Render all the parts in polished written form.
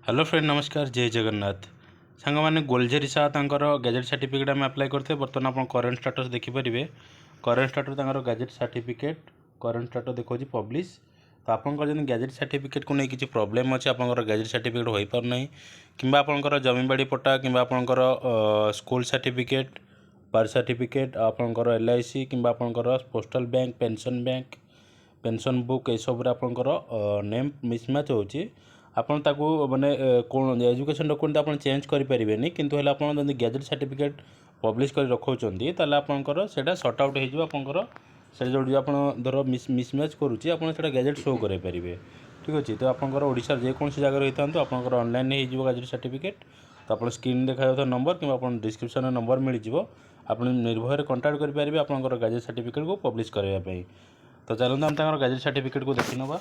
Hello friend नमस्कार जय जगन्नाथ सांग मैंने गोलझेरी साह गैजेट सर्टिफिकेट आम अप्लाई करते बर्तमान आप करेन्ट स्टाटस देखिपारे current status gazette certificate current status देखो पब्लिश तो आपंकर जब गैजेट सर्टिफिकेट को नहीं किसी प्रोब्लेम अच्छे आप गैजेट सर्टिफिकेट हो पारना कि आपंकर जमीबाड़ी पट्टा कि आपंकर स्कूल सर्टिफिकेट बर्थ सर्टिफिकेट आपंकर LIC कि आपंकर पोस्टल बैंक पेंशन बुक यह आपंकर नेम मिसमैच होची आपन ताकू माने कौन एजुकेशन डॉक्यूमेंट आप चेंज करें किंतु हेल्ला आप गैजेट सर्टिफिकेट पब्लिश कर रखुच्च ताल आपंकर से सर्ट आउट होकर से जो आप धर मिसमैच करुच्ची आप गैजेट शो करेंगे ठीक अच्छे तो आपंकर ओडिशा जेकोसी जगह रही था आपंकर ऑनलाइन हो गैजेट सर्टिफिकेट तो आप स्क्रीन देखा नंबर कि डिस्क्रिप्शन नंबर मिल जाव आप निर्भय कंटाक्ट करेंगे आपंकर गैजेट सर्टिफिकेट को पब्लिश करने तो चलते आम गैजेट सर्टिफिकेट को देखी नवा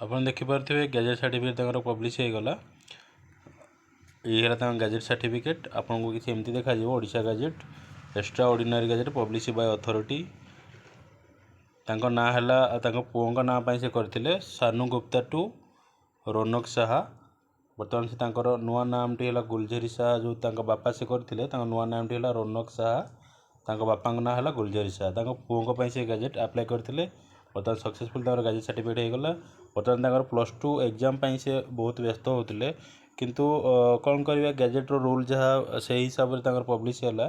आप देखिपे गैजेट सर्टिफिकेट पब्लिश हो गला ये गैजेट सर्टिफिकेट आपको किसी एमती देखा Odisha gadget extra ordinary gadget publish by authority ना है पुओं ना से करते सानू गुप्ता टू रौनक साहा बर्तमान से नुआ नाम टी है गुलझेरी साहा जो बापा से करते नुआ नाम टी है रौनक साहा बापा ना है गुलझेरी साहा पुओं से गैजेट अप्लाई करते बर्तमान सक्सेसफुल गैजेट सर्टिफिकेट होगा बर्तमान +2 एग्जाम से बहुत व्यस्त होते किंतु कौन करवा गैजेट रूल जहाँ से हिसाब से पब्लिश है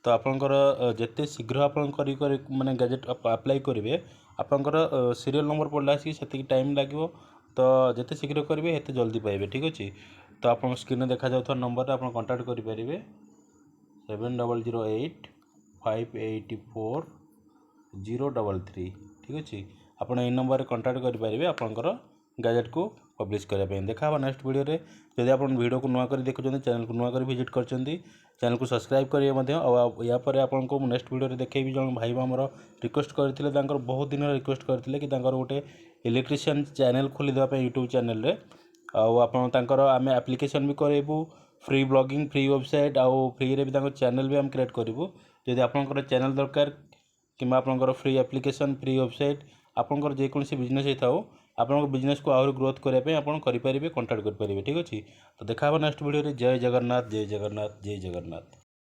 तो आपंकर जिते शीघ्र आप माने गैजेट अप्लाई करेंगे आपंकर सीरियल नंबर पड़ला से टाइम लगे तो जिते शीघ्र करेंगे हेते जल्दी पाइबे ठीक अच्छे तो आप स्क्रीन देखा जाता नंबर आप कंटाक्ट करेंगे 7008 584 033 ठीक अच्छे आप नंबर कंटाक्ट करेंगे आपंकर गैजेट को पब्लिश करने देखा नेक्स्ट वीडियो रे जदि आप वीडियो को नुआ कर देखुं चैनल को नुआ कर विजिट कर चैनल को सब्सक्राइब करेंगे यापर आपको नेक्स्ट वीडियो देखेबी जन भाई आमर रिक्वेस्ट करते बहुत दिन रिक्वेस्ट करते कि गोटे इलेक्ट्रीशियन चैनल खोली देवाई यूट्यूब चैनल रे आम एप्लिकेशन भी करेबू फ्री ब्लॉगिंग फ्री वेबसाइट आउ फ्री रे भी चैनल भी आम क्रिएट करूँ जदि आपंकर चैनल दरकार कि आपंकर फ्री एप्लिकेशन फ्री वेबसाइट आपंकर जेकोसी बिजनेस होता हो आपंकर बिजनेस को आहरी ग्रोथ करने आप करेंगे कंटाक्ट करेंगे ठीक अच्छे तो देखा नेक्स्ट वीडियो जय जगन्नाथ जय जगन्नाथ जय जगन्नाथ।